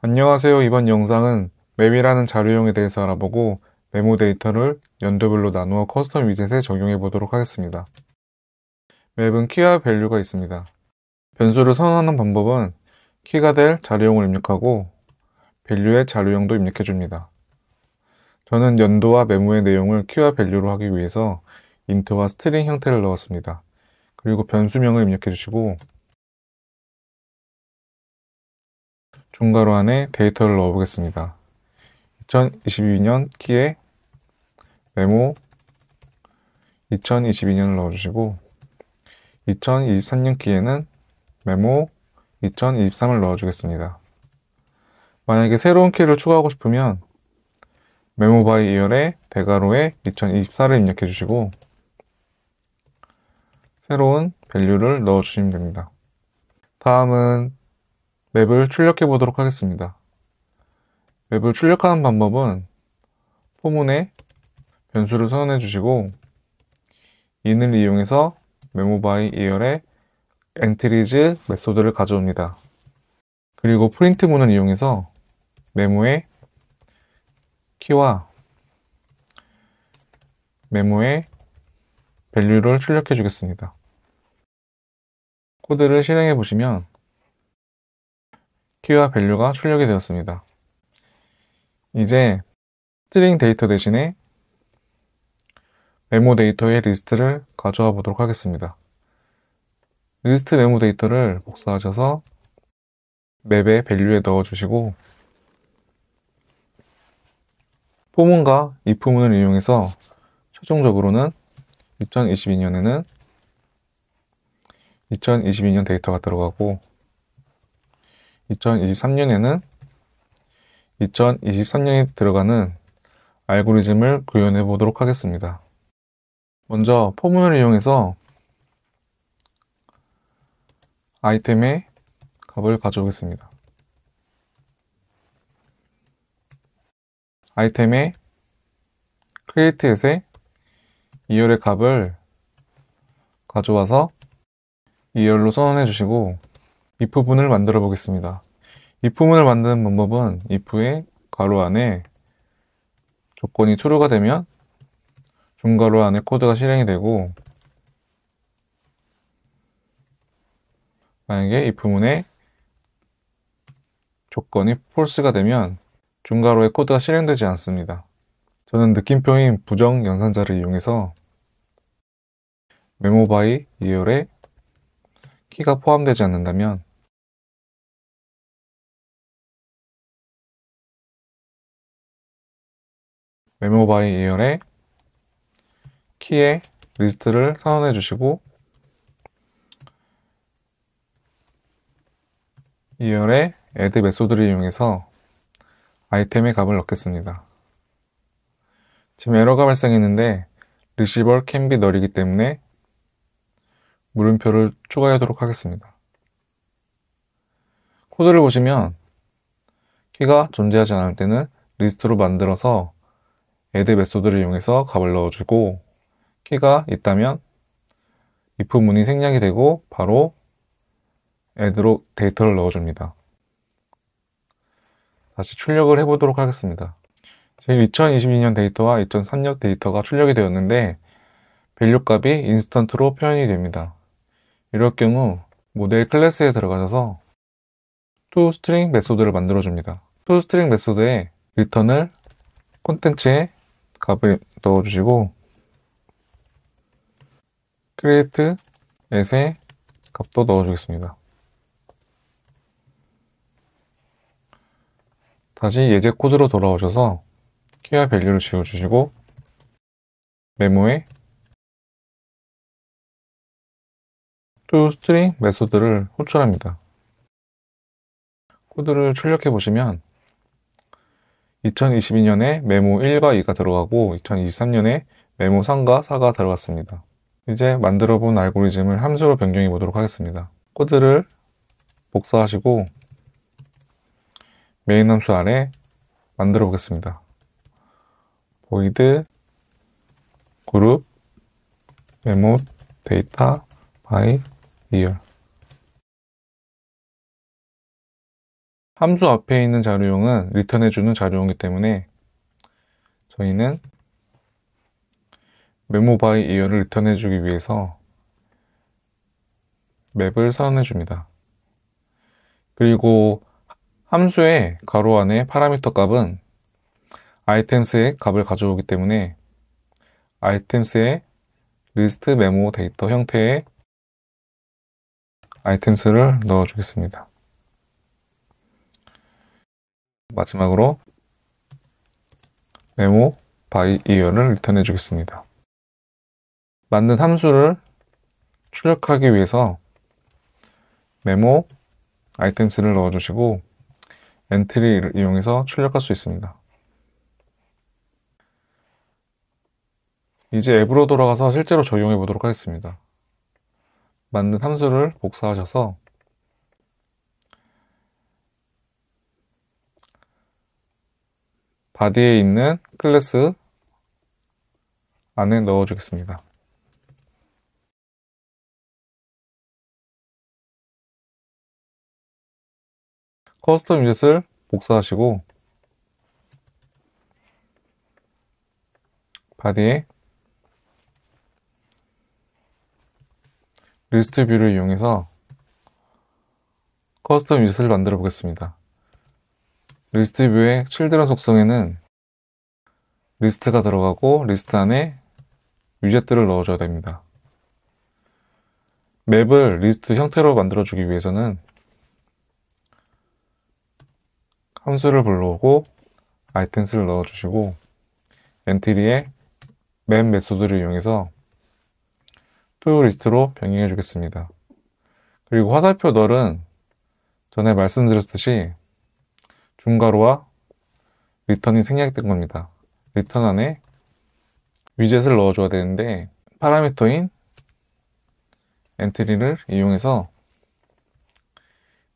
안녕하세요. 이번 영상은 맵이라는 자료형에 대해서 알아보고 메모 데이터를 연도별로 나누어 커스텀 위젯에 적용해 보도록 하겠습니다. 맵은 키와 밸류가 있습니다. 변수를 선언하는 방법은 키가 될 자료형을 입력하고 밸류의 자료형도 입력해 줍니다. 저는 연도와 메모의 내용을 키와 밸류로 하기 위해서 인트와 스트링 형태를 넣었습니다. 그리고 변수명을 입력해 주시고 중괄호 안에 데이터를 넣어 보겠습니다. 2022년 키에 메모 2022년을 넣어주시고 2023년 키에는 메모 2023을 넣어주겠습니다. 만약에 새로운 키를 추가하고 싶으면 메모 바이 이열에 대괄호에 2024를 입력해 주시고 새로운 밸류를 넣어주시면 됩니다. 다음은 맵을 출력해 보도록 하겠습니다. 맵을 출력하는 방법은 포문에 변수를 선언해 주시고 in을 이용해서 메모 바이 이열에 엔트리즈 메소드를 가져옵니다. 그리고 프린트 문을 이용해서 메모의 키와 메모의 밸류를 출력해 주겠습니다. 코드를 실행해 보시면 키와 밸류가 출력이 되었습니다. 이제 스트링 데이터 대신에 메모 데이터의 리스트를 가져와 보도록 하겠습니다. 리스트 메모 데이터를 복사하셔서 맵의 밸류에 넣어주시고 포문과 if 문을 이용해서 최종적으로는 2022년에는 2022년 데이터가 들어가고 2023년에는 2023년이 들어가는 알고리즘을 구현해 보도록 하겠습니다. 먼저 포문을 이용해서 아이템의 값을 가져오겠습니다. 아이템의 create에 2열의 값을 가져와서 2열로 선언해 주시고 if 문을 만들어 보겠습니다. if 문을 만드는 방법은 if의 괄호 안에 조건이 true가 되면 중괄호 안에 코드가 실행이 되고 만약에 if 문에 조건이 false가 되면 중괄호의 코드가 실행되지 않습니다. 저는 느낌표인 부정 연산자를 이용해서 메모 바이 이열에 키가 포함되지 않는다면 메모 바이 이열에 키의 리스트를 선언해 주시고 이열에 add 메소드를 이용해서 아이템의 값을 넣겠습니다. 지금 에러가 발생했는데 receiver can be null이기 때문에 물음표를 추가하도록 하겠습니다. 코드를 보시면 키가 존재하지 않을 때는 리스트로 만들어서 add 메소드를 이용해서 값을 넣어주고 키가 있다면 if 문이 생략이 되고 바로 add로 데이터를 넣어줍니다. 다시 출력을 해보도록 하겠습니다. 지금 2022년 데이터와 2003년 데이터가 출력이 되었는데 밸류 값이 인스턴트로 표현이 됩니다. 이럴 경우 모델 클래스에 들어가셔서 toString 메소드를 만들어줍니다. toString 메소드에 return을 콘텐츠에 값을 넣어주시고 create as에 값도 넣어주겠습니다. 다시 예제 코드로 돌아오셔서 키와 밸류를 지워주시고 메모에 toString 메소드를 호출합니다. 코드를 출력해 보시면 2022년에 메모 1과 2가 들어가고 2023년에 메모 3과 4가 들어갔습니다. 이제 만들어 본 알고리즘을 함수로 변경해 보도록 하겠습니다. 코드를 복사하시고 메인 함수 아래 만들어 보겠습니다. void group memo data by year 함수 앞에 있는 자료용은 리턴해주는 자료용이기 때문에 저희는 메모 바이 이어를 리턴해주기 위해서 맵을 선언해줍니다. 그리고 함수의 가로 안에 파라미터 값은 아이템스의 값을 가져오기 때문에 아이템스의 리스트 메모 데이터 형태의 아이템스를 넣어주겠습니다. 마지막으로 메모 바이 이어를 리턴해 주겠습니다. 만든 함수를 출력하기 위해서 메모 아이템스를 넣어주시고 엔트리를 이용해서 출력할 수 있습니다. 이제 앱으로 돌아가서 실제로 적용해 보도록 하겠습니다. 만든 함수를 복사하셔서 바디에 있는 클래스 안에 넣어주겠습니다. 커스텀 위젯을 복사하시고 바디에 리스트 뷰를 이용해서 커스텀 위젯을 만들어 보겠습니다. 리스트 뷰의 children 속성에는 리스트가 들어가고 리스트 안에 위젯들을 넣어줘야 됩니다. 맵을 리스트 형태로 만들어주기 위해서는 함수를 불러오고 아이템스를 넣어주시고 엔트리에 맵 메소드를 이용해서 to 리스트로 변경해 주겠습니다. 그리고 화살표 널은 전에 말씀드렸듯이 중괄호와 리턴이 생략된 겁니다. 리턴 안에 위젯을 넣어줘야 되는데 파라미터인 엔트리를 이용해서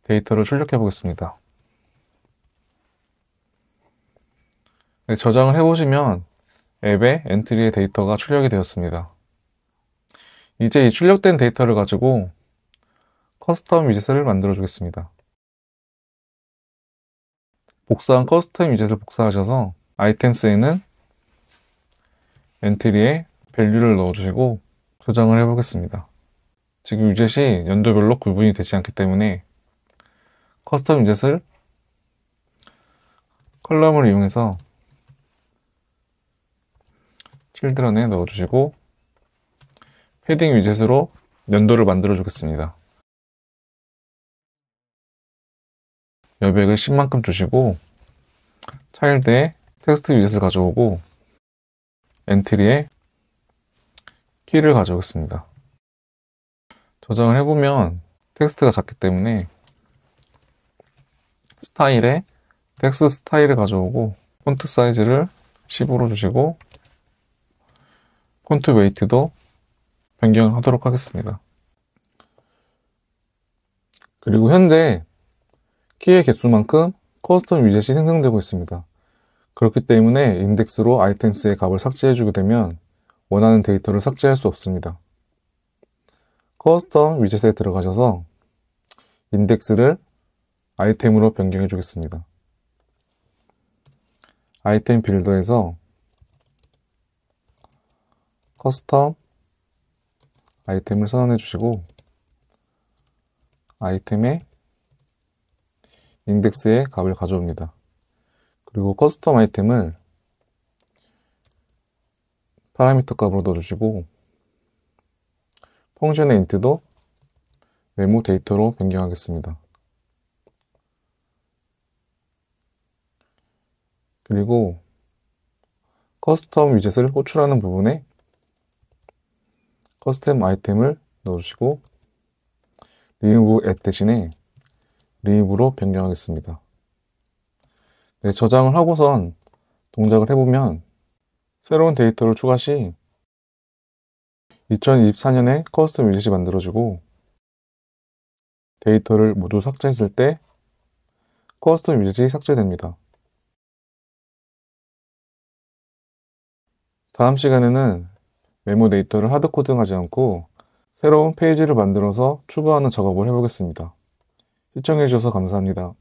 데이터를 출력해 보겠습니다. 네, 저장을 해보시면 앱에 엔트리의 데이터가 출력이 되었습니다. 이제 이 출력된 데이터를 가지고 커스텀 위젯을 만들어 주겠습니다. 복사한 커스텀 위젯을 복사하셔서 아이템스에는 엔트리에 밸류를 넣어주시고 저장을 해보겠습니다. 지금 위젯이 연도별로 구분이 되지 않기 때문에 커스텀 위젯을 컬럼을 이용해서 children에 넣어주시고 패딩 위젯으로 연도를 만들어 주겠습니다. 여백을 10만큼 주시고 차일드에 텍스트 위젯을 가져오고 엔트리에 키를 가져오겠습니다. 저장을 해보면 텍스트가 작기 때문에 스타일에 텍스트 스타일을 가져오고 폰트 사이즈를 15로 주시고 폰트 웨이트도 변경하도록 하겠습니다. 그리고 현재 키의 개수만큼 커스텀 위젯이 생성되고 있습니다. 그렇기 때문에 인덱스로 아이템스의 값을 삭제해주게 되면 원하는 데이터를 삭제할 수 없습니다. 커스텀 위젯에 들어가셔서 인덱스를 아이템으로 변경해 주겠습니다. 아이템 빌더에서 커스텀 아이템을 선언해 주시고 아이템의 인덱스의 값을 가져옵니다. 그리고 커스텀 아이템을 파라미터 값으로 넣어주시고 펑션의 int도 메모 데이터로 변경하겠습니다. 그리고 커스텀 위젯을 호출하는 부분에 커스텀 아이템을 넣어주시고 remove at 대신에 remove로 변경하겠습니다. 네, 저장을 하고선 동작을 해보면 새로운 데이터를 추가 시 2024년에 커스텀 위젯이 만들어지고 데이터를 모두 삭제했을 때 커스텀 위젯이 삭제됩니다. 다음 시간에는 메모 데이터를 하드코딩하지 않고 새로운 페이지를 만들어서 추가하는 작업을 해보겠습니다. 시청해주셔서 감사합니다.